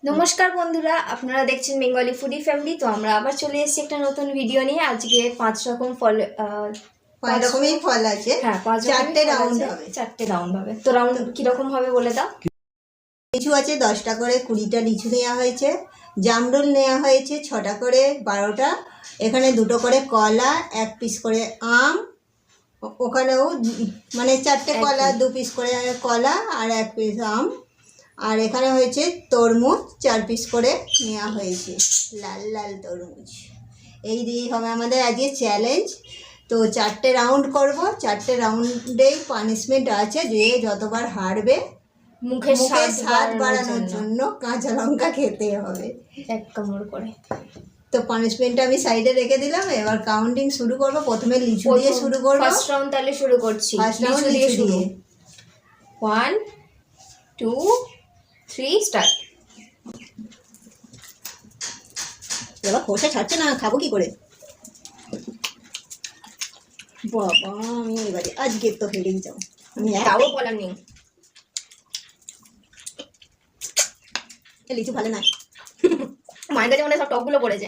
নমস্কার বন্ধুরা, আপনারা দেখছেন বেঙ্গলি ফুডি ফ্যামিলি। তো আমরা আবার চলে এসেছি একটা নতুন ভিডিও নিয়ে। আজকে 5 রকম ফল, 5 রকমের ফল আছে। হ্যাঁ, 4টে রাউন্ড হবে। 4টে রাউন্ড হবে। তো রাউন্ড কিরকম হবে বলে দাও। লিচু আছে 10টা করে, 20টা লিচু নেওয়া হয়েছে। জামরুল নেওয়া হয়েছে 6টা করে, 12টা। এখানে 2টো করে কলা, 1 পিস করে আম। ওখানেও মানে 4টে কলা, 2 পিস করে কলা আর 1 পিস আম। আর এখানে হয়েছে তরমুজ 4 পিস করে নেওয়া হয়েছে, লাল লাল তরমুজ। এই দিয়ে হবে আমাদের আজকে চ্যালেঞ্জ। তো 4টে রাউন্ড করব, 4টে রাউন্ডেই পানিশমেন্ট আছে, যে যতবার হারবে মুখের স্বাদ বাড়ানোর জন্য কাঁচা লঙ্কা খেতে হবে 1 কামড় করে। তো পানিশমেন্টটা আমি সাইডে রেখে দিলাম। এবার কাউন্টিং শুরু করব। প্রথমে লিচু দিয়ে শুরু করব। ফার্স্ট রাউন্ড তাহলে শুরু করছি। লিচু দিয়ে শুরু। 1 2 3 স্টার্ট। এবার খোসা ছাড়ছে না, খাবো কি করে? বাবা, আমি এবারে আজকে তো হেরেই যাও। আমি তাও বলার নেই। লিচু ভালো না, মায়ের কাছে মনে সব টকগুলো পড়েছে।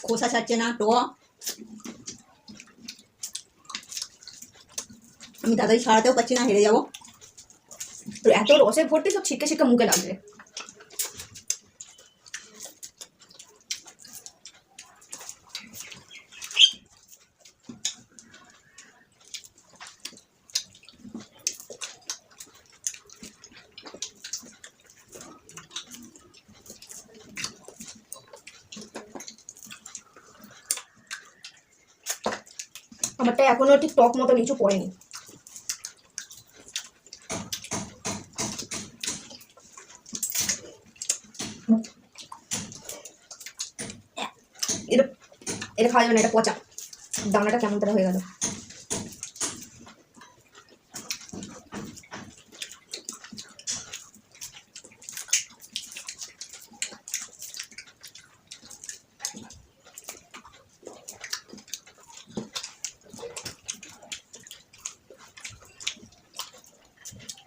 খোসা ছাড়ছে না, তো আমি তাড়াতাড়ি ছাড়াতেও পারছি না, হেরে যাবো। তো এত রসে ভর্তি, সব ছিটকে ছিটকে মুখে লাগবে। আমারটা এখনো ঠিক টক মতো লিচু পড়েনি। এটা এটা খাওয়া যাবে না, এটা পচা। দানাটা কেমন তারা হয়ে গেল।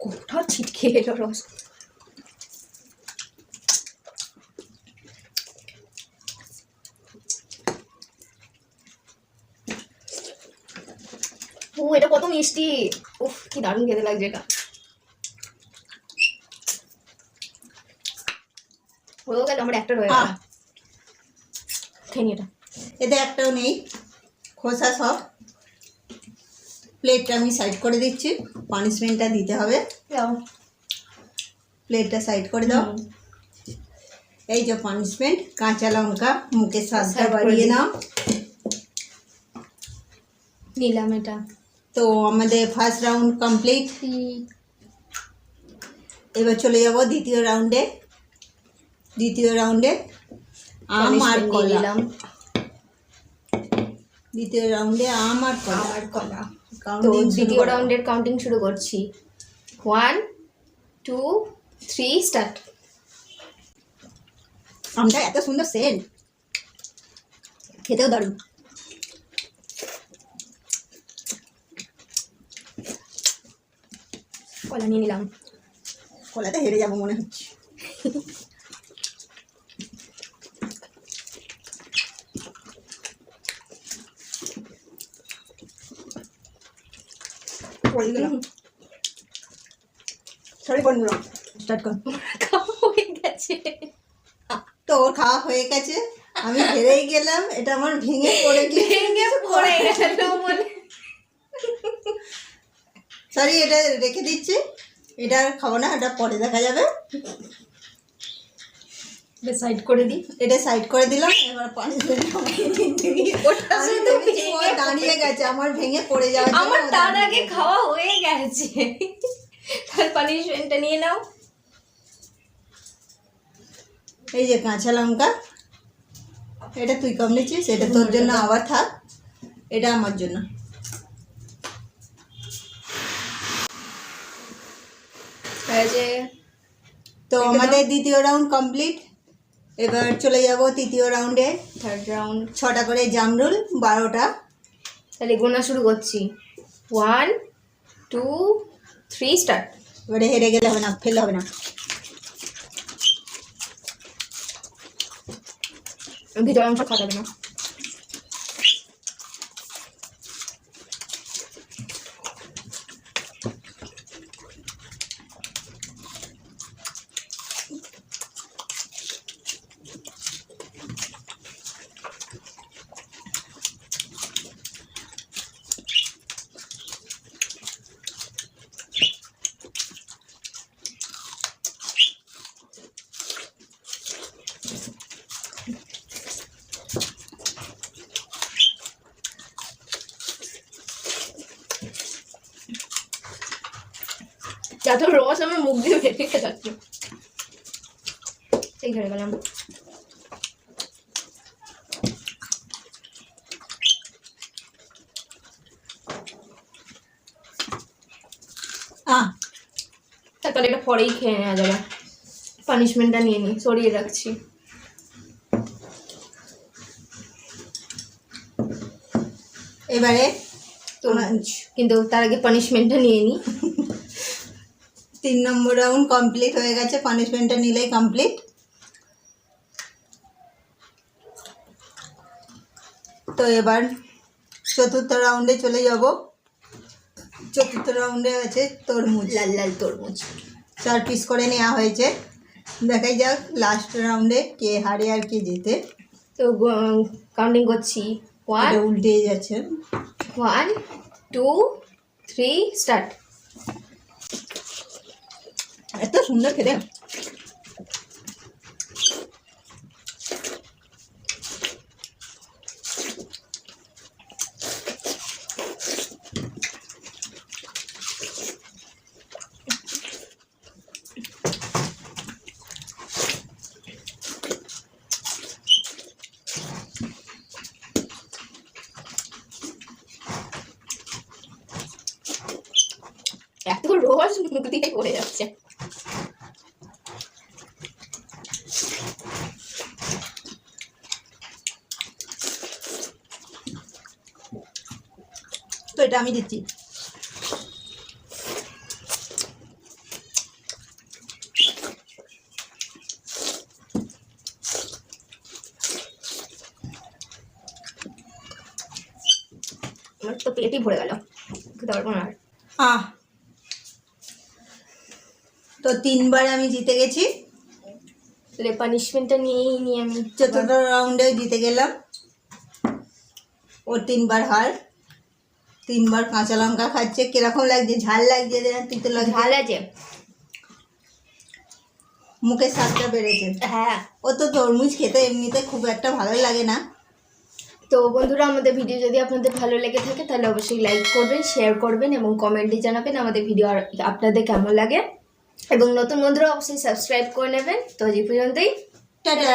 কোথাও ছিটকে এলো রস। ও, এটা কত মিষ্টি! উফ, কি দারুণ খেতে লাগছে এটা। হয়েও গেল, আমার একটা রয়ে গেল। খেয়ে নি এটা। এতে একটাও নেই খোসা, সব। প্লেটটা আমি সাইড করে দিচ্ছি, পানিশমেন্টটা দিতে হবে। প্লেটটা সাইড করে দাও। এই যে পানিশমেন্ট, কাঁচা লঙ্কা, মুখের স্বাদটা বাড়িয়ে নাও। নিলাম এটা। তো আমাদের ফার্স্ট রাউন্ড কমপ্লিট। এবার চলে যাব দ্বিতীয় রাউন্ডে। দ্বিতীয় রাউন্ডে আম আর কলা। দ্বিতীয় রাউন্ডে আম আর কলা। তো দ্বিতীয় রাউন্ডের কাউন্টিং শুরু করছি। 1 2 3 স্টার্ট। আমটা এত সুন্দর সেন্ট, খেতেও দারুণ। কলা নিয়ে নিলাম। কলাতে হেরে যাবো মনে হচ্ছে। সরি বন্ধুরা, স্টার্ট কর। খাওয়া হয়ে গেছে। তো ওর খাওয়া হয়ে গেছে, আমি হেরেই গেলাম। এটা আমার ভেঙে পড়ে গেল। সরি, এটা রেখে দিচ্ছি। এটা আর খাবো না, এটা পরে দেখা যাবে। সাইড করে দিই। এটা সাইড করে দিলাম। এবার পানিশমেন্ট দাঁড়িয়ে গেছে, আমার ভেঙে পড়ে যাওয়ার জন্য। আমার তার আগে খাওয়া হয়ে গেছে, তার পানিশমেন্টটা নিয়ে নাও। এই যে কাঁচা লঙ্কা, এটা তুই কম নিচ্ছিস, এটা তোর জন্য আবার থাক, এটা আমার জন্য। তো আমাদের দ্বিতীয় রাউন্ড কমপ্লিট। এবার চলে যাব তৃতীয় রাউন্ডে। Third round. 6টা করে জামরুল, 12টা। তাহলে গোনা শুরু করছি। 1 2 3 স্টার্ট। এবারে হেরে গেলে হবে না, ফেলে হবে না। ভিতরে অংশ খাটাবে না। যত রস আমার মুখ দিয়ে বেরিয়ে যাচ্ছে। এই ধরে গেলাম। তারপরে এটা পরেই খেয়ে নেওয়া যাবে। পানিশমেন্টটা নিয়ে নিই, সরিয়ে রাখছি। এবারে তো কিন্তু তার আগে পানিশমেন্টটা নিয়ে নিই। 3 নম্বর রাউন্ড কমপ্লিট হয়ে গেছে, পানিশমেন্টটা নিলেই কমপ্লিট। তো এবার চতুর্থ রাউন্ডে চলে যাব। চতুর্থ রাউন্ডে আছে তরমুজ, লাল লাল তরমুজ 4 পিস করে নেওয়া হয়েছে। দেখাই যাক লাস্ট রাউন্ডে কে হারে আর কে জেতে। তো কাউন্টিং করছি। 1 এটা উল্টে যাচ্ছে। 1 2 3 স্টার্ট। এত সুন্দর খেতে। এত রস মুখ দিয়ে পড়ে যাচ্ছে। তো এটা আমি দিচ্ছি। আমার তো পেটই ভরে গেল, খেতে পারবো না আর। তো 3 বার আমি জিতে গেছি। তাহলে পানিশমেন্টটা নিয়েই নিই আমি। চতুর্থ রাউন্ডেও জিতে গেলাম। ওর 3 বার হার। 3 বার কাঁচা লঙ্কা খাচ্ছে। কিরকম লাগছে? ঝাল লাগছে না তিতো লাগছে? ঝাল আছে, মুখের স্বাদটা বেড়েছে। হ্যাঁ। ও তো তরমুজ খেতে এমনিতে খুব একটা ভালো লাগে না। তো বন্ধুরা, আমাদের ভিডিও যদি আপনাদের ভালো লেগে থাকে তাহলে অবশ্যই লাইক করবেন, শেয়ার করবেন এবং কমেন্টে জানাবেন আমাদের ভিডিও আপনাদের কেমন লাগে। এবং নতুন বন্ধুরা অবশ্যই সাবস্ক্রাইব করে নেবেন। তো আজ এই পর্যন্তই, টাটা।